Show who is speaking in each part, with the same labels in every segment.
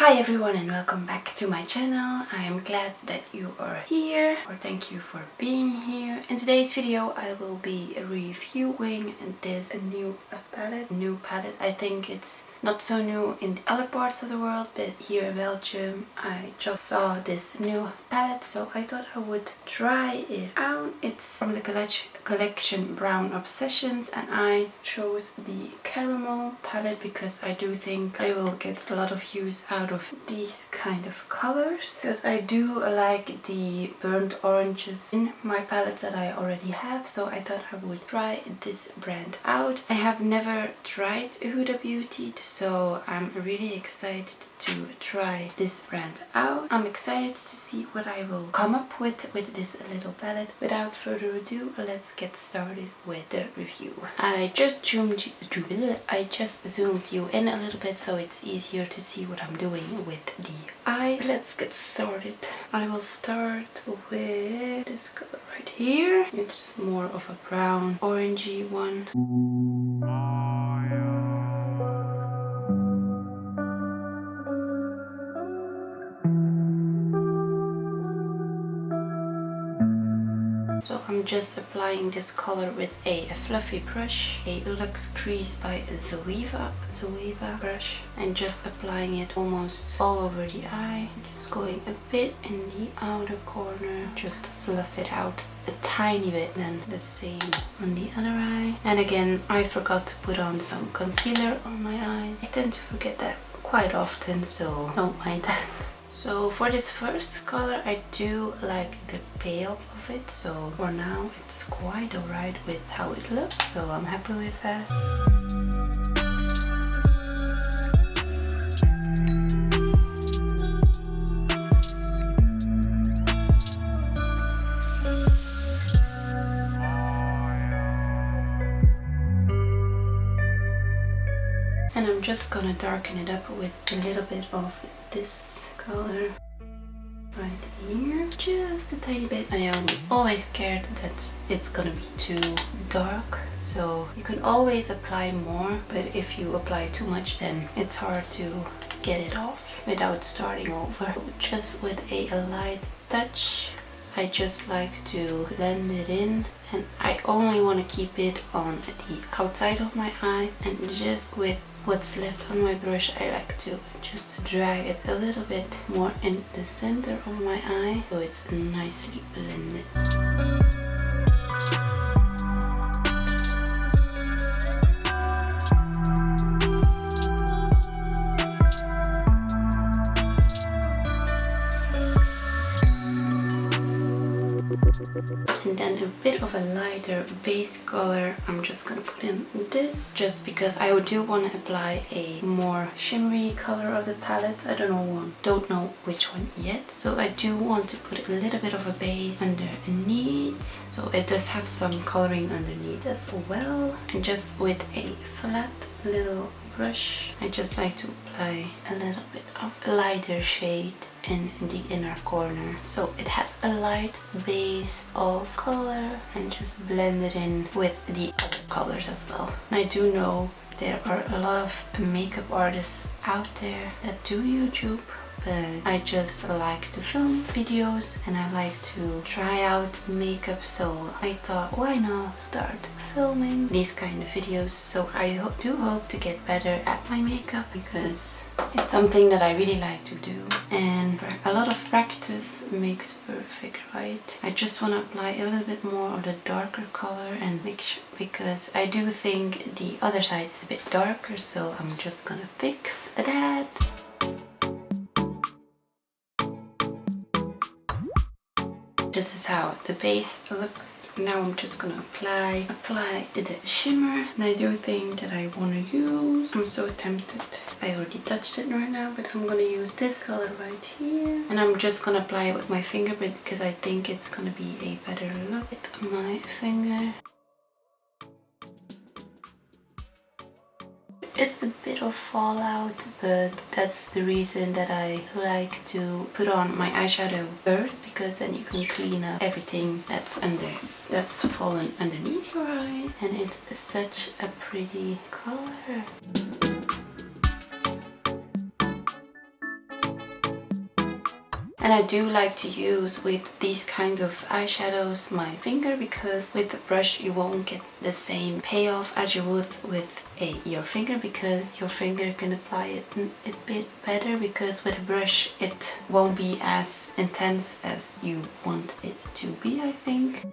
Speaker 1: Hi everyone and welcome back to my channel. I am glad that you are here, or thank you for being here. In today's video I will be reviewing this new palette. I think it's not so new in the other parts of the world, but here in Belgium I just saw this new palette, so I thought I would try it out. It's from the collection Brown Obsessions, and I chose the caramel palette because I do think I will get a lot of use out of these kind of colors, because I do like the burnt oranges in my palettes that I already have, so I thought I would try this brand out. I have never tried Huda Beauty, so I'm really excited to try this brand out. I'm excited to see what I will come up with this little palette. Without further ado, let's get started with the review. I just zoomed you in a little bit so it's easier to see what I'm doing with the eye. Let's get started. I will start with this color right here. It's more of a brown orangey one. So I'm just applying this color with a fluffy brush, a Luxe Crease by Zoeva brush, and just applying it almost all over the eye. Just going a bit in the outer corner, just to fluff it out a tiny bit. Then the same on the other eye. And again, I forgot to put on some concealer on my eyes. I tend to forget that quite often, so don't mind that. So for this first color, I do like the payoff of it, so for now it's quite alright with how it looks, so I'm happy with that. And I'm just gonna darken it up with a little bit of this color right here, just a tiny bit. I am always scared that it's gonna be too dark, so you can always apply more, but if you apply too much then it's hard to get it off without starting over. Just with a light touch, I just like to blend it in, and I only want to keep it on the outside of my eye, and just with what's left on my brush I like to just drag it a little bit more in the center of my eye so it's nicely blended. And then a bit of a lighter base color, I'm just gonna put in this, just because I do want to apply a more shimmery color of the palette. I don't know which one yet, so I do want to put a little bit of a base underneath, so it does have some coloring underneath as well. And just with a flat little brush, I just like to apply a little bit of lighter shade in the inner corner, so it has a light base of color, and just blend it in with the other colors as well. And I do know there are a lot of makeup artists out there that do YouTube, but I just like to film videos and I like to try out makeup, so I thought, why not start filming these kind of videos. So I do hope to get better at my makeup, because it's something that I really like to do, and a lot of practice makes perfect, right? I just want to apply a little bit more of the darker color and make sure, because I do think the other side is a bit darker, so I'm just gonna fix that. This is how the base looks. Now I'm just gonna apply the shimmer, and I do think that I want to use, I'm so tempted, I already touched it right now, but I'm gonna use this color right here, and I'm just gonna apply it with my finger, because I think it's gonna be a better look with my finger. It's a bit of fallout, but that's the reason that I like to put on my eyeshadow first, because then you can clean up everything that's fallen underneath your eyes, and it's such a pretty color. And I do like to use with these kind of eyeshadows my finger, because with the brush you won't get the same payoff as you would with your finger, because your finger can apply it a bit better, because with a brush it won't be as intense as you want it to be, I think.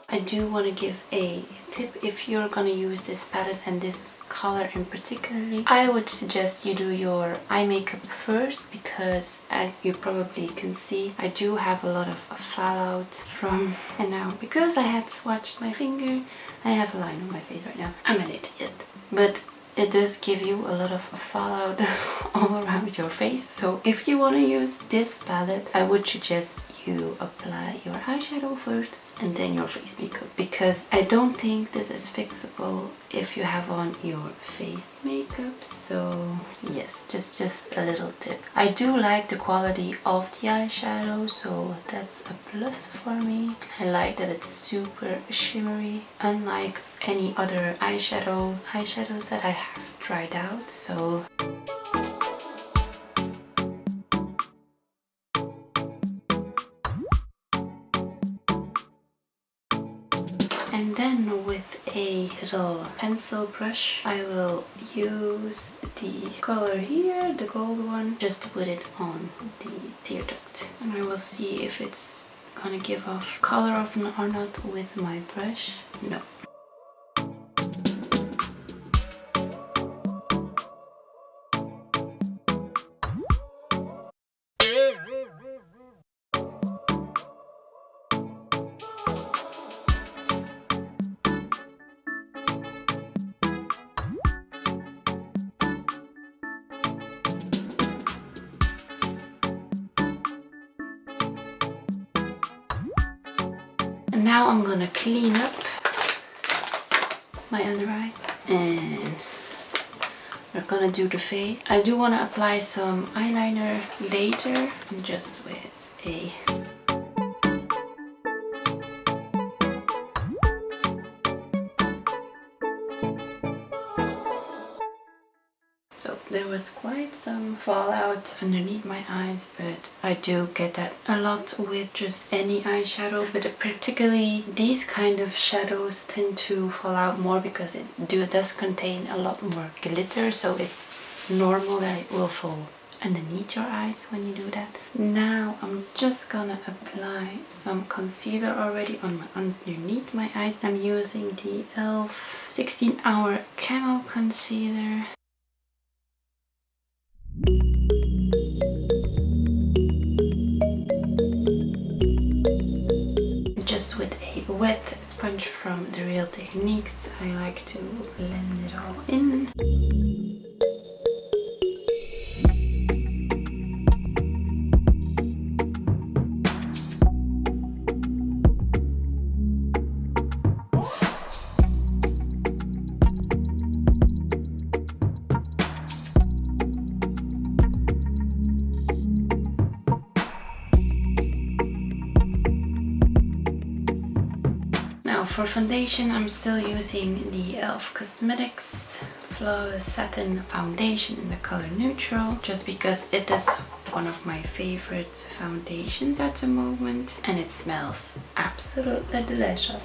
Speaker 1: I do want to give a tip. If you're gonna use this palette and this color in particularly, I would suggest you do your eye makeup first, because as you probably can see, I do have a lot of fallout from, and now because I had swatched my finger, I have a line on my face right now. I'm an idiot, but it does give you a lot of fallout all around your face. So if you want to use this palette, I would suggest you apply your eyeshadow first and then your face makeup, because I don't think this is fixable if you have on your face makeup. So yes, just a little tip. I do like the quality of the eyeshadow, so that's a plus for me. I like that it's super shimmery, unlike any other eyeshadows that I have tried out. So and then with a little pencil brush, I will use the color here, the gold one, just to put it on the tear duct. And I will see if it's gonna give off color or not with my brush. No. And now I'm gonna clean up my under eye, and we're gonna do the face. I do want to apply some eyeliner later. I'm just with a So there was quite some fallout underneath my eyes, but I do get that a lot with just any eyeshadow, but particularly these kind of shadows tend to fall out more because it does contain a lot more glitter, so it's normal that it will fall underneath your eyes when you do that. Now I'm just gonna apply some concealer already on underneath my eyes. I'm using the e.l.f. 16-hour Camo Concealer. Just with a wet sponge from the Real Techniques, I like to blend it all in. For foundation, I'm still using the e.l.f. Cosmetics Flawless Satin Foundation in the color Neutral, just because it is one of my favorite foundations at the moment, and it smells absolutely delicious.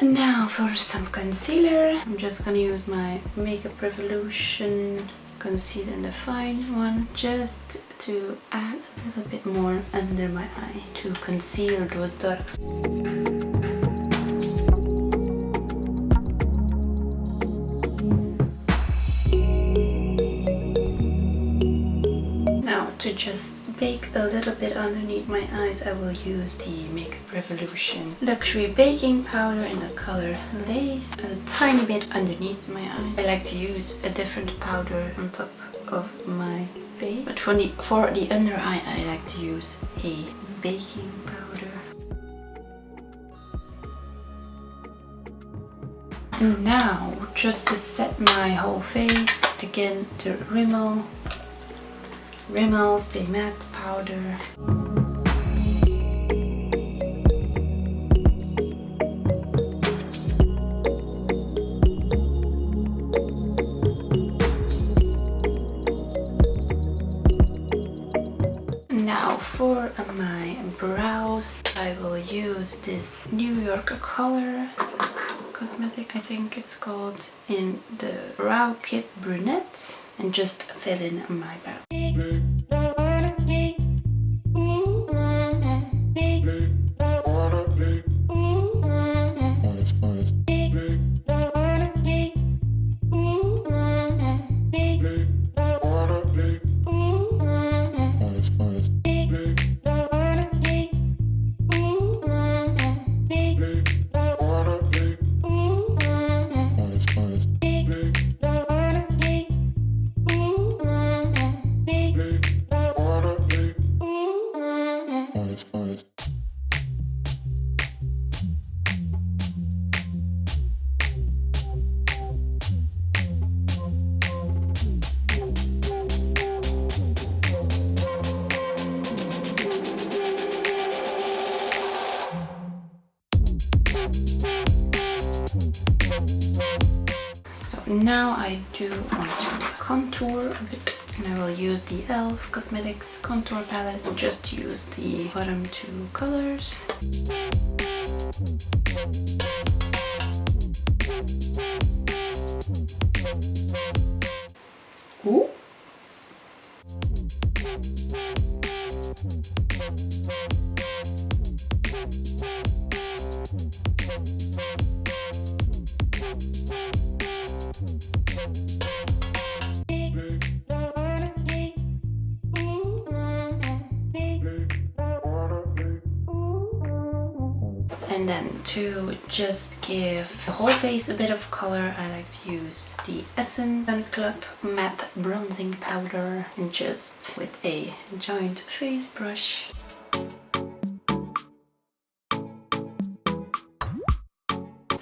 Speaker 1: And now for some concealer, I'm just gonna use my Makeup Revolution Conceal and Define one, just to add a little bit more under my eye to conceal those dark spots. to just bake a little bit underneath my eyes, I will use the Makeup Revolution Luxury Baking Powder in the color Lace, a tiny bit underneath my eye. I like to use a different powder on top of my face, but for the under eye, I like to use a baking powder. And now, just to set my whole face, again the Rimmel Stay Matte powder. Now for my brows, I will use this New York Color Cosmetic, I think it's called, in the Brow Kit Brunette, and just fill in my brow. Now I do want to contour a bit, and I will use the e.l.f. Cosmetics contour palette and just use the bottom two colors. Ooh. And then to just give the whole face a bit of color, I like to use the Essence Sun Club Matte Bronzing Powder, and just with a giant face brush.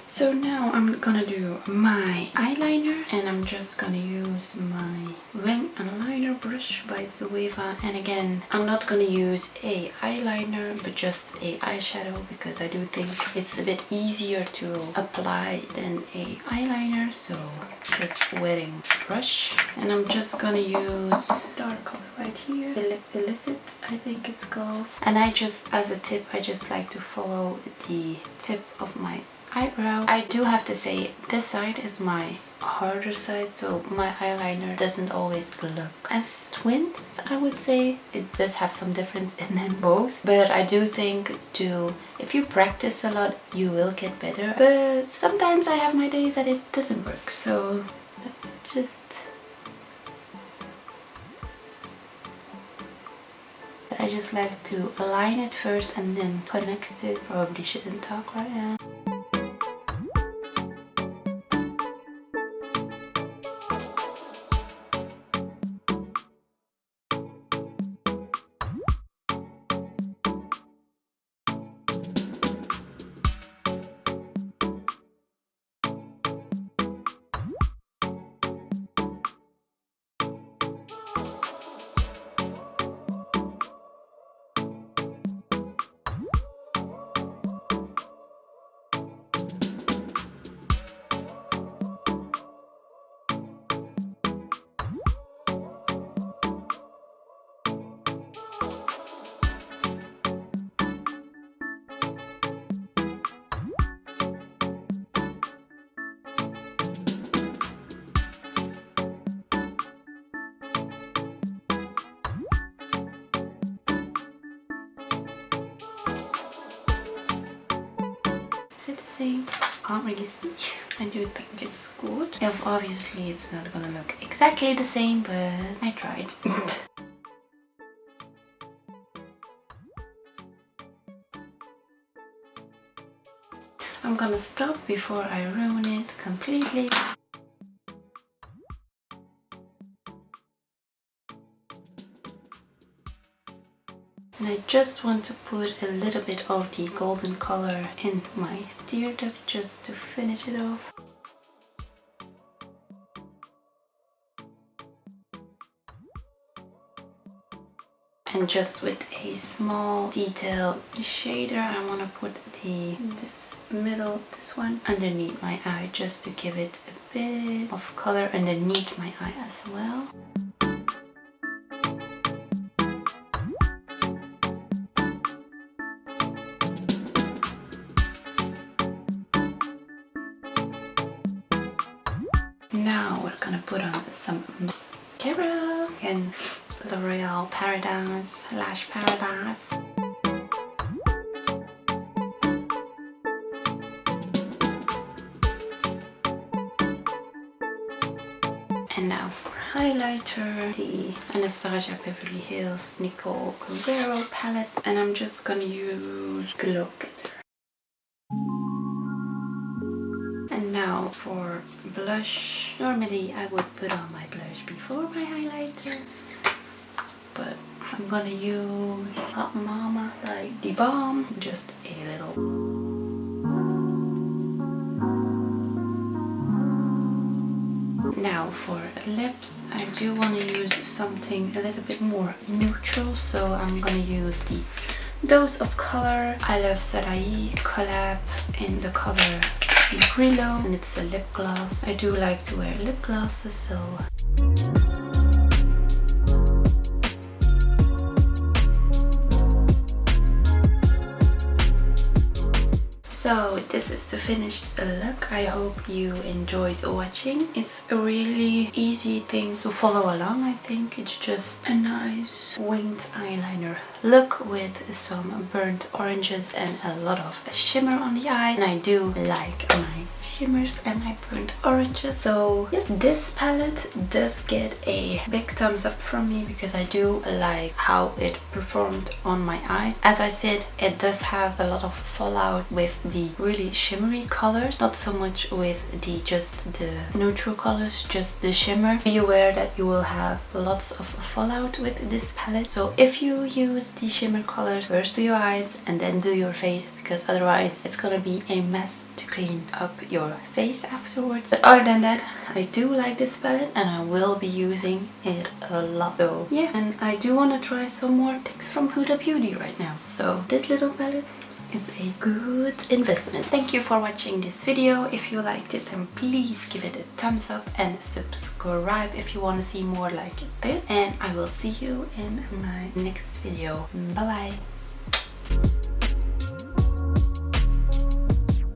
Speaker 1: So now I'm gonna do my eyeliner, and I'm just gonna use my wing eyeliner brush by Zoeva. And again, I'm not gonna use a eyeliner but just a eyeshadow, because I do think it's a bit easier to apply than a eyeliner. So just wetting the brush, and I'm just gonna use dark color right here, Illicit I think it's called. And I just, as a tip, I just like to follow the tip of my eyebrow. I do have to say, this side is my harder side, so my eyeliner doesn't always look as twins, I would say. It does have some difference in them both, but I do think if you practice a lot, you will get better. But sometimes I have my days that it doesn't work, so I just like to align it first and then connect it. Probably shouldn't talk right now. Is it the same? Can't really see. I do think it's good. Yeah, obviously it's not gonna look exactly the same, but I tried. I'm gonna stop before I ruin it completely. And I just want to put a little bit of the golden color in my tear duct just to finish it off. And just with a small detail shader, I want to put this one underneath my eye just to give it a bit of color underneath my eye as well. Now we're gonna put on some mascara and L'Oreal Paradise Lash Paradise. And now for highlighter, the Anastasia Beverly Hills Nicole Guerrero palette, and I'm just gonna use Glow Getter. And now for blush. Normally I would put on my blush before my highlighter, but I'm gonna use Hot Mama, like the balm, just a little. Now for lips, I do want to use something a little bit more neutral, so I'm gonna use the Dose of Color I Love Sarai collab in the color Brillo, and it's a lip gloss. I do like to wear lip glosses, so So this is the finished look. I hope you enjoyed watching. It's a really easy thing to follow along. I think it's just a nice winged eyeliner look with some burnt oranges and a lot of shimmer on the eye. And I do like my shimmers and my burnt oranges. So yes, this palette does get a big thumbs up from me because I do like how it performed on my eyes. As I said, it does have a lot of fallout with the really shimmery colors, not so much with just the neutral colors, just the shimmer. Be aware that you will have lots of fallout with this palette, so if you use the shimmer colors, first do your eyes and then do your face, because otherwise it's gonna be a mess to clean up your face afterwards. But other than that, I do like this palette and I will be using it a lot. So yeah, and I do want to try some more things from Huda Beauty right now, so this little palette is a good investment. Thank you for watching this video. If you liked it, then please give it a thumbs up and subscribe if you want to see more like this, and I will see you in my next video. Bye bye.